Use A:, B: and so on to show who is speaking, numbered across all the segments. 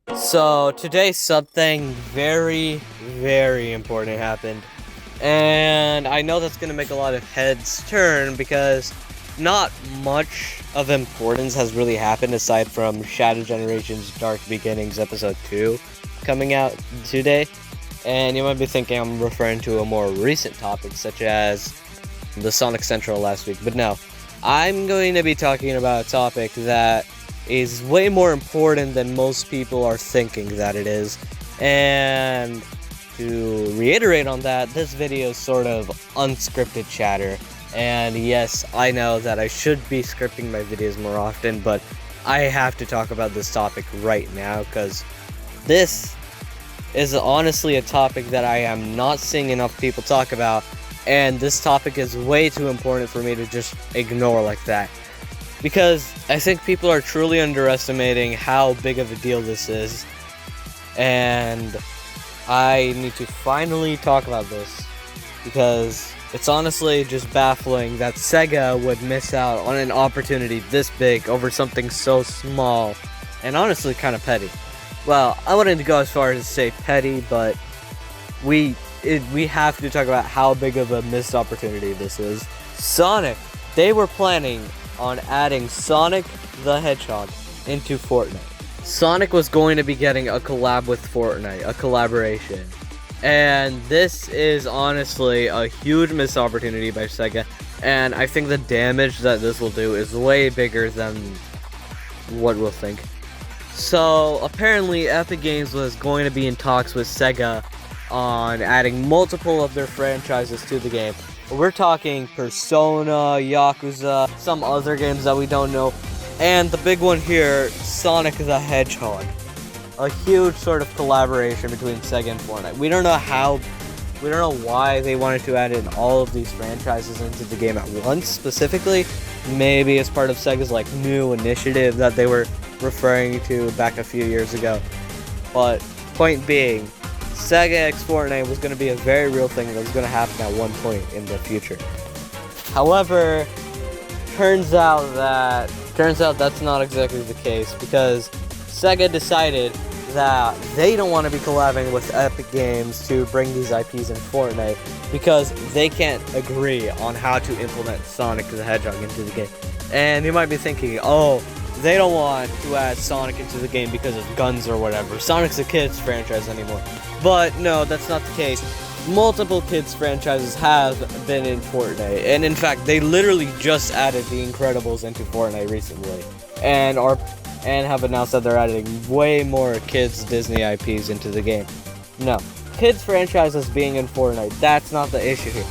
A: So today something very, very important happened. And I know that's going to make a lot of heads turn because not much of importance has really happened aside from Shadow Generation's Dark Beginnings Episode 2 coming out today. And you might be thinking I'm referring to a more recent topic such as the Sonic Central last week. But no, I'm going to be talking about a topic that is way more important than most people are thinking that it is. And to reiterate on that, this video is sort of unscripted chatter. And yes, I know that I should be scripting my videos more often, but I have to talk about this topic right now because this is honestly a topic that I am not seeing enough people talk about, and this topic is way too important for me to just ignore like that. Because I think people are truly underestimating how big of a deal this is, and I need to finally talk about this because it's honestly just baffling that Sega would miss out on an opportunity this big over something so small and honestly kind of petty. Well, I wouldn't go as far as to say petty, but we have to talk about how big of a missed opportunity this is. Sonic, they were planning on adding Sonic the Hedgehog into Fortnite. Sonic was going to be getting a collab with Fortnite, a collaboration. And this is honestly a huge missed opportunity by Sega, and I think the damage that this will do is way bigger than what we'll think. So apparently Epic Games was going to be in talks with Sega on adding multiple of their franchises to the game. We're talking Persona, Yakuza, some other games that we don't know, and the big one here, Sonic the Hedgehog. A huge sort of collaboration between Sega and Fortnite. We don't know why they wanted to add in all of these franchises into the game at once specifically. Maybe it's part of Sega's like new initiative that they were referring to back a few years ago. But point being, Sega x Fortnite was going to be a very real thing that was going to happen at one point in the future. However, turns out that's not exactly the case because Sega decided that they don't want to be collabing with Epic Games to bring these IPs in Fortnite because they can't agree on how to implement Sonic the Hedgehog into the game. And you might be thinking, oh, they don't want to add Sonic into the game because of guns or whatever. Sonic's a kids franchise anymore. But no, that's not the case. Multiple kids franchises have been in Fortnite, and in fact, they literally just added The Incredibles into Fortnite recently, and have announced that they're adding way more kids Disney IPs into the game. No, kids franchises being in Fortnite, that's not the issue here.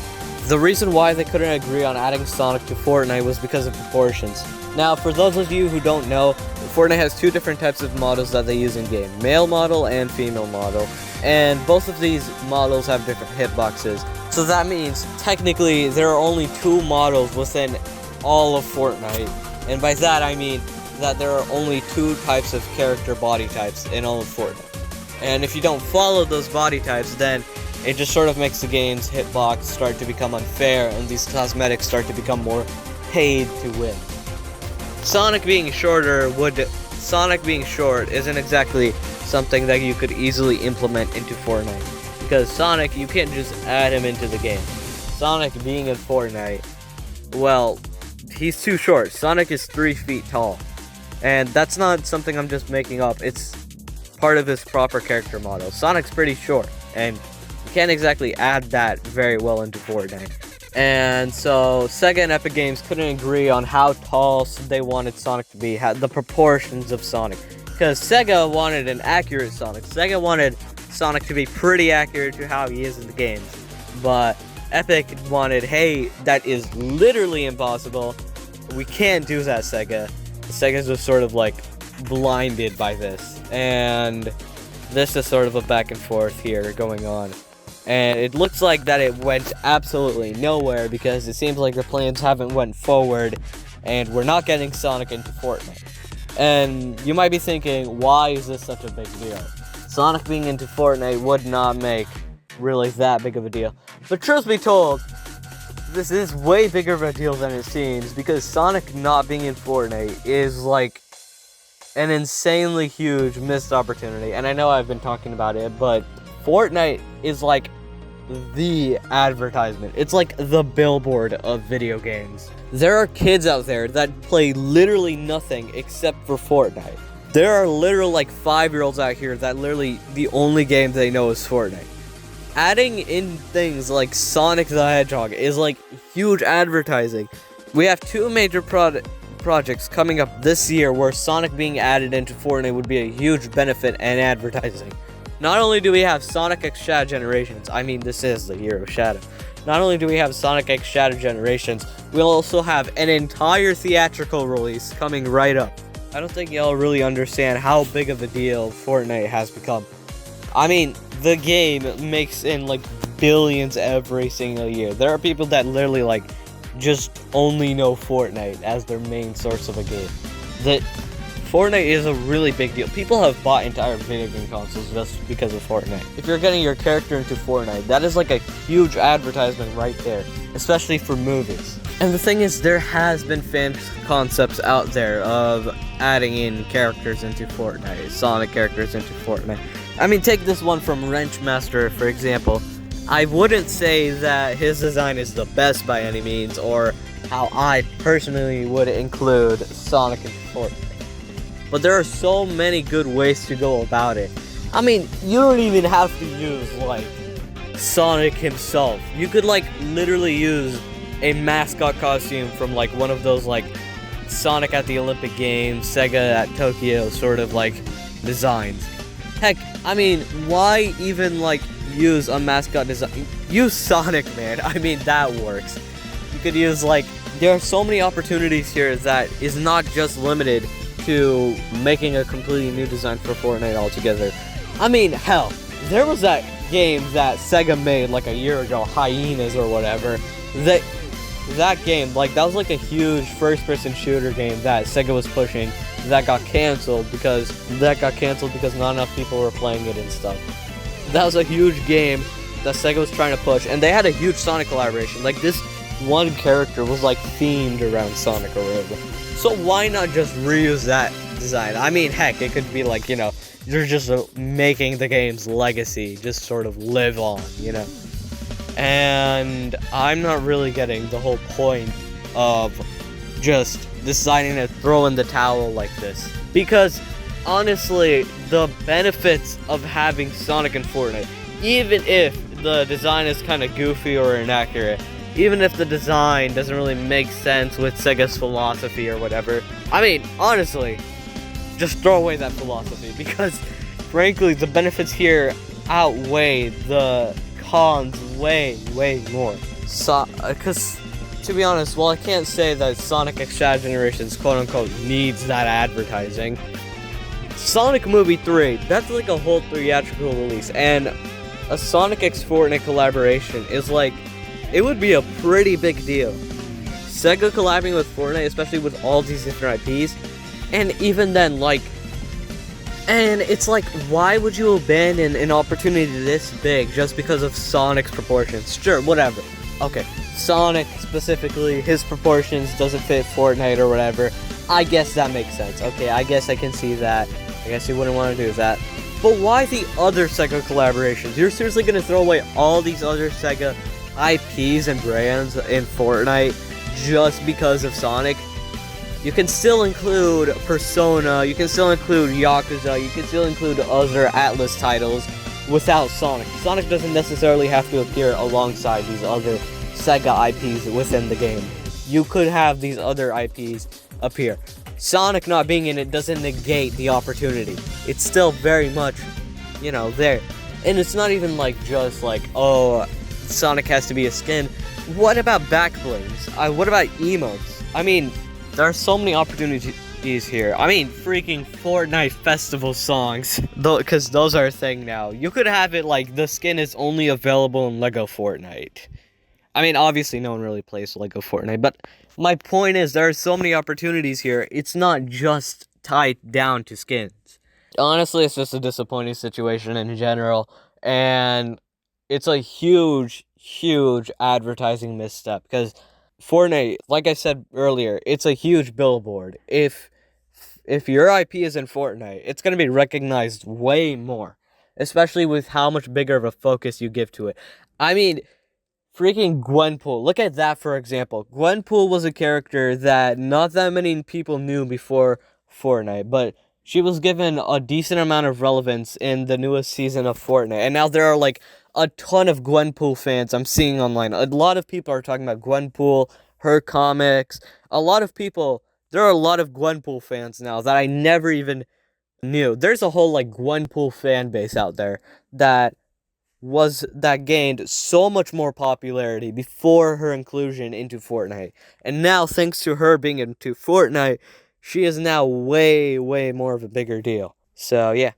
A: The reason why they couldn't agree on adding Sonic to Fortnite was because of proportions. Now, for those of you who don't know, Fortnite has two different types of models that they use in-game, male model and female model, and both of these models have different hitboxes. So that means, technically, there are only two models within all of Fortnite, and by that I mean that there are only two types of character body types in all of Fortnite. And if you don't follow those body types, then it just sort of makes the game's hitbox start to become unfair, and these cosmetics start to become more paid to win. Sonic being short isn't exactly something that you could easily implement into Fortnite, because Sonic, you can't just add him into the game. Sonic being in Fortnite, well, he's too short. Sonic is 3 feet tall, and that's not something I'm just making up. It's part of his proper character model. Sonic's pretty short, and you can't exactly add that very well into Fortnite. And so Sega and Epic Games couldn't agree on how tall they wanted Sonic to be, the proportions of Sonic. Because Sega wanted an accurate Sonic. Sega wanted Sonic to be pretty accurate to how he is in the games. But Epic wanted, hey, that is literally impossible. We can't do that, Sega. Sega's just sort of like blinded by this. And this is sort of a back and forth here going on. And it looks like that it went absolutely nowhere because it seems like the plans haven't went forward and we're not getting Sonic into Fortnite. And you might be thinking, why is this such a big deal? Sonic being into Fortnite would not make really that big of a deal. But truth be told, this is way bigger of a deal than it seems because Sonic not being in Fortnite is like an insanely huge missed opportunity. And I know I've been talking about it, but Fortnite is like the advertisement. It's like the billboard of video games. There are kids out there that play literally nothing except for Fortnite. There are literal like 5-year-olds out here that literally the only game they know is Fortnite. Adding in things like Sonic the Hedgehog is like huge advertising. We have two major projects coming up this year where Sonic being added into Fortnite would be a huge benefit and advertising. Not only do we have Sonic X Shadow Generations, I mean this is the year of Shadow. Not only do we have Sonic X Shadow Generations, we'll also have an entire theatrical release coming right up. I don't think y'all really understand how big of a deal Fortnite has become. I mean, the game makes in like billions every single year. There are people that literally like just only know Fortnite as their main source of a game. That Fortnite is a really big deal. People have bought entire video game consoles just because of Fortnite. If you're getting your character into Fortnite, that is like a huge advertisement right there, especially for movies. And the thing is, there has been fan concepts out there of adding in characters into Fortnite, Sonic characters into Fortnite. I mean, take this one from Wrenchmaster, for example. I wouldn't say that his design is the best by any means, or how I personally would include Sonic in Fortnite. But there are so many good ways to go about it. I mean, you don't even have to use, like, Sonic himself. You could, like, literally use a mascot costume from, like, one of those, like, Sonic at the Olympic Games, Sega at Tokyo sort of, like, designs. Heck, I mean, why even, like, use a mascot design? Use Sonic, man. I mean, that works. You could use, like, there are so many opportunities here that is not just limited to making a completely new design for Fortnite altogether. I mean, hell, there was that game that Sega made like a year ago, Hyenas or whatever. That game, like, that was like a huge first-person shooter game that Sega was pushing that got canceled because not enough people were playing it and stuff. That was a huge game that Sega was trying to push, and they had a huge Sonic collaboration. Like, this one character was like themed around Sonic or whatever. So why not just reuse that design? I mean, heck, it could be like, you know, you're just making the game's legacy just sort of live on, you know? And I'm not really getting the whole point of just deciding to throw in the towel like this. Because, honestly, the benefits of having Sonic in Fortnite, even if the design is kind of goofy or inaccurate, even if the design doesn't really make sense with Sega's philosophy or whatever, I mean, honestly, just throw away that philosophy, because frankly, the benefits here outweigh the cons way more. So, because to be honest, while I can't say that Sonic X Shadow Generations quote-unquote needs that advertising, Sonic Movie 3, that's like a whole theatrical release, and a Sonic X Fortnite collaboration is like, it would be a pretty big deal. Sega collabing with Fortnite, especially with all these different IPs, and even then, like, and it's like, why would you abandon an opportunity this big just because of Sonic's proportions? Sure, whatever. Okay, Sonic specifically, his proportions doesn't fit Fortnite or whatever. I guess that makes sense. Okay, I guess I can see that. I guess you wouldn't want to do that. But why the other Sega collaborations? You're seriously going to throw away all these other Sega IPs and brands in Fortnite just because of Sonic? You can still include Persona, you can still include Yakuza, you can still include other Atlas titles without Sonic. Sonic doesn't necessarily have to appear alongside these other Sega IPs within the game. You could have these other IPs appear. Sonic not being in it doesn't negate the opportunity. It's still very much, you know, there. And it's not even like just like, oh, Sonic has to be a skin. What about backblings? What about emotes? I mean, there are so many opportunities here. I mean, freaking Fortnite festival songs, because those are a thing now. You could have it like the skin is only available in Lego Fortnite. I mean, obviously no one really plays Lego Fortnite, but my point is there are so many opportunities here. It's not just tied down to skins. Honestly, it's just a disappointing situation in general, and it's a huge advertising misstep, because Fortnite, like I said earlier, it's a huge billboard. If if your IP is in Fortnite, it's going to be recognized way more, especially with how much bigger of a focus you give to it. I mean, freaking Gwenpool. Look at that, for example. Gwenpool was a character that not that many people knew before Fortnite, but she was given a decent amount of relevance in the newest season of Fortnite. And now there are like a ton of Gwenpool fans I'm seeing online. A lot of people are talking about Gwenpool, her comics. There are a lot of Gwenpool fans now that I never even knew. There's a whole like Gwenpool fan base out there that gained so much more popularity before her inclusion into Fortnite. And now, thanks to her being into Fortnite, she is now way, way more of a bigger deal. So, yeah.